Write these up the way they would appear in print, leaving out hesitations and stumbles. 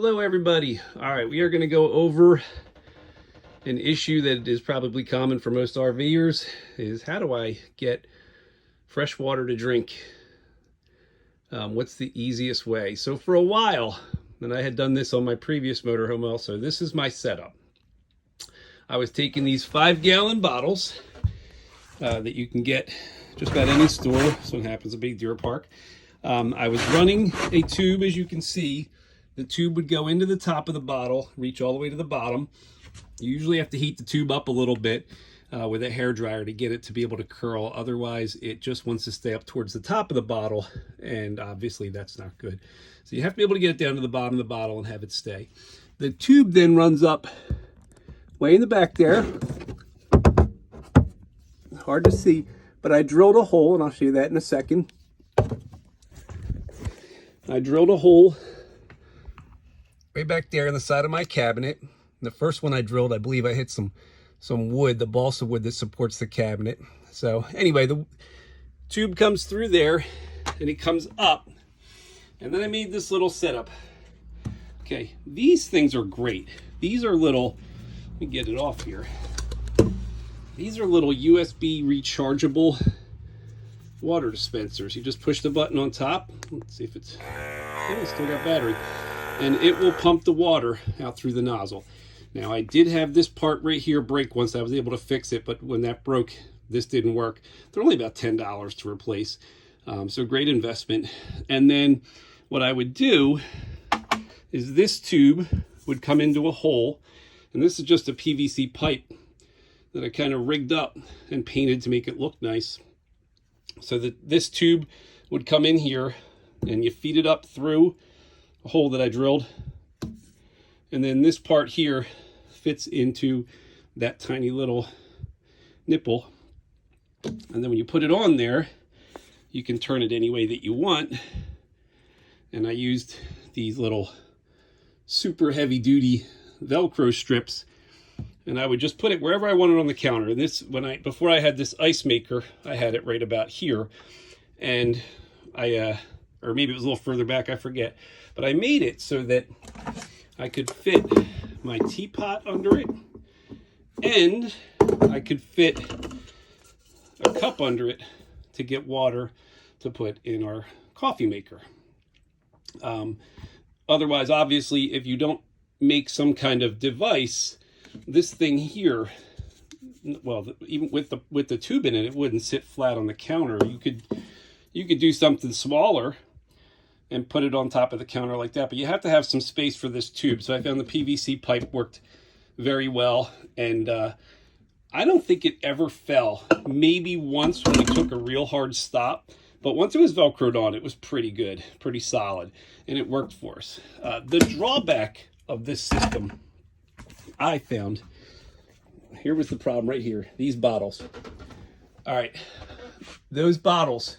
Hello everybody. All right, we are going to go over an issue that is probably common for most RVers, is how do I get fresh water to drink? What's the easiest way? So for a while, and I had done this on my previous motorhome also, this is my setup. I was taking these 5-gallon bottles that you can get just about any store. This one happens to be Deer Park. I was running a tube, as you can see. The tube would go into the top of the bottle, reach all the way to the bottom. You usually have to heat the tube up a little bit with a hair dryer to get it to be able to curl. Otherwise, it just wants to stay up towards the top of the bottle, and obviously that's not good. So you have to be able to get it down to the bottom of the bottle and have it stay. The tube then runs up way in the back there. Hard to see, but I drilled a hole, and I'll show you that in a second. I drilled a hole way back there in the side of my cabinet. The first one I drilled, I believe I hit some wood, the balsa wood that supports the cabinet. So anyway, the tube comes through there and it comes up. And then I made this little setup. Okay, these things are great. These are little, let me get it off here. These are little USB rechargeable water dispensers. You just push the button on top. Let's see if it's still got battery. And it will pump the water out through the nozzle. Now, I did have this part right here break once. I was able to fix it, but when that broke, this didn't work. They're only about $10 to replace. So great investment. And then what I would do is this tube would come into a hole. And this is just a PVC pipe that I kind of rigged up and painted to make it look nice. So that this tube would come in here and you feed it up through a hole that I drilled, and then this part here fits into that tiny little nipple, and then when you put it on there, you can turn it any way that you want. And I used these little super heavy duty Velcro strips, and I would just put it wherever I wanted on the counter. This, before I had this ice maker, I had it right about here, and or maybe it was a little further back, I forget. But I made it so that I could fit my teapot under it, and I could fit a cup under it to get water to put in our coffee maker. Otherwise, obviously, if you don't make some kind of device, this thing here, well, even with the tube in it, it wouldn't sit flat on the counter. You could do something smaller and put it on top of the counter like that, but you have to have some space for this tube. So I found the PVC pipe worked very well, and I don't think it ever fell. Maybe once when we took a real hard stop, but once it was Velcroed on, it was pretty good, pretty solid, and it worked for us. The drawback of this system, I found, here was the problem right here, these bottles. All right, those bottles.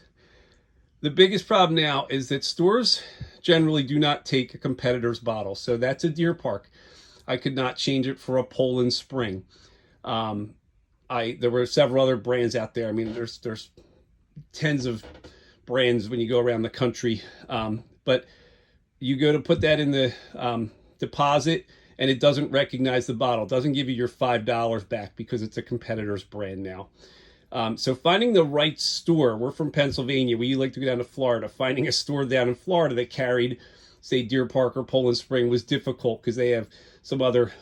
The biggest problem now is that stores generally do not take a competitor's bottle. So that's a Deer Park. I could not change it for a Poland Spring. There were several other brands out there. I mean, there's tens of brands when you go around the country. But you go to put that in the deposit, and it doesn't recognize the bottle. It doesn't give you your $5 back because it's a competitor's brand now. So finding the right store, we're from Pennsylvania, we like to go down to Florida. Finding a store down in Florida that carried, say, Deer Park or Poland Spring was difficult because they have some other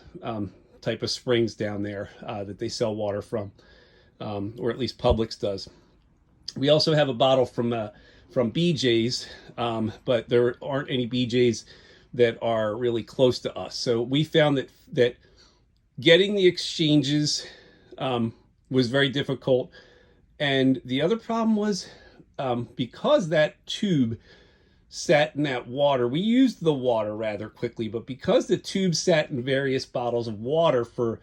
type of springs down there that they sell water from, or at least Publix does. We also have a bottle from BJ's, but there aren't any BJ's that are really close to us. So we found that getting the exchanges was very difficult. And the other problem was because that tube sat in that water, we used the water rather quickly, but because the tube sat in various bottles of water for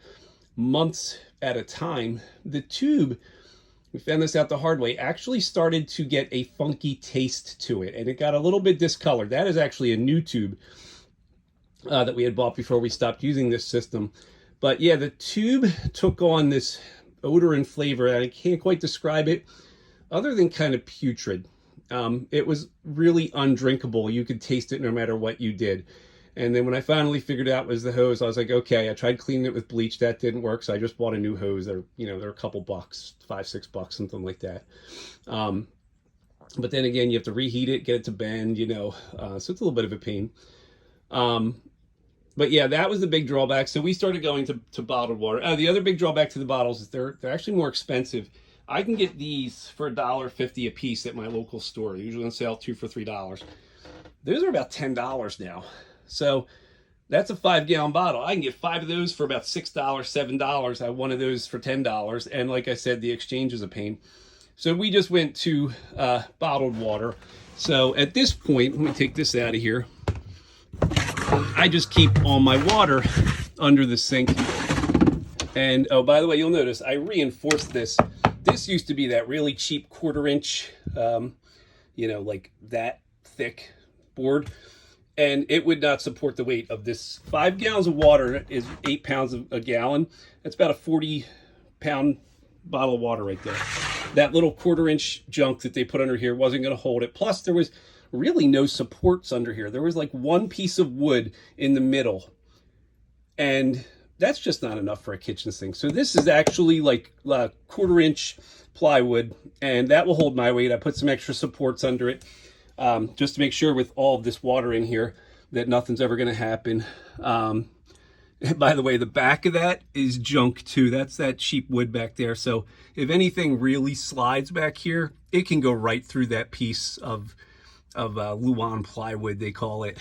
months at a time, the tube, we found this out the hard way, actually started to get a funky taste to it, and it got a little bit discolored. That is actually a new tube that we had bought before we stopped using this system. But yeah, the tube took on this odor and flavor, and I can't quite describe it other than kind of putrid. It was really undrinkable. You could taste it no matter what you did. And then when I finally figured out it was the hose, I was like, okay, I tried cleaning it with bleach. That didn't work. So I just bought a new hose. They're, you know, they're a couple bucks, $5-6, something like that. But then again, you have to reheat it, get it to bend, you know, so it's a little bit of a pain. But yeah, that was the big drawback. So we started going to bottled water. The other big drawback to the bottles is they're actually more expensive. I can get these for $1.50 a piece at my local store. Usually on sale 2 for $3. Those are about $10 now. So that's a 5-gallon bottle. I can get 5 of those for about $6, $7. I have one of those for $10. And like I said, the exchange is a pain. So we just went to bottled water. So at this point, let me take this out of here. I just keep all my water under the sink. And oh, by the way, you'll notice I reinforced this. This used to be that really cheap 1/4 inch, you know, like that thick board. And it would not support the weight of this. 5 gallons of water is 8 pounds a gallon. That's about a 40-pound bottle of water right there. That little 1/4 inch junk that they put under here wasn't going to hold it. Plus, there was really no supports under here. There was like one piece of wood in the middle. And that's just not enough for a kitchen sink. So this is actually like 1/4 inch plywood, and that will hold my weight. I put some extra supports under it. Just to make sure with all of this water in here that nothing's ever going to happen. By the way, the back of that is junk too. That's that cheap wood back there. So if anything really slides back here, it can go right through that piece of Luan plywood, they call it.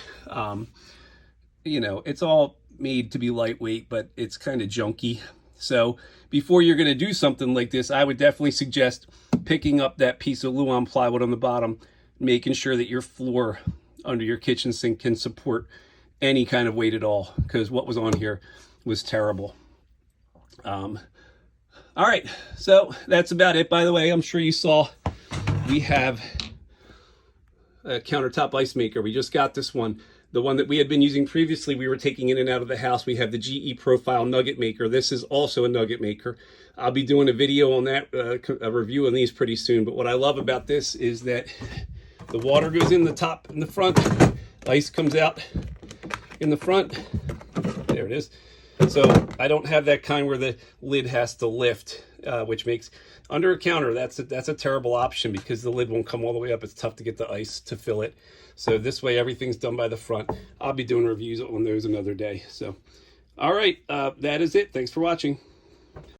You know, it's all made to be lightweight, but it's kind of junky. So before you're going to do something like this, I would definitely suggest picking up that piece of Luan plywood on the bottom, making sure that your floor under your kitchen sink can support any kind of weight at all, because what was on here was terrible. All right, so that's about it. By the way, I'm sure you saw we have a countertop ice maker. We just got this one. The one that we had been using previously, we were taking in and out of the house. We have the GE Profile nugget maker. This is also a nugget maker. I'll be doing a video on that, a review on these pretty soon. But what I love about this is that the water goes in the top and the front. Ice comes out in the front. There it is. So I don't have that kind where the lid has to lift, which makes under a counter, that's a terrible option because the lid won't come all the way up. It's tough to get the ice to fill it. So this way everything's done by the front. I'll be doing reviews on those another day. So, all right, that is it. Thanks for watching.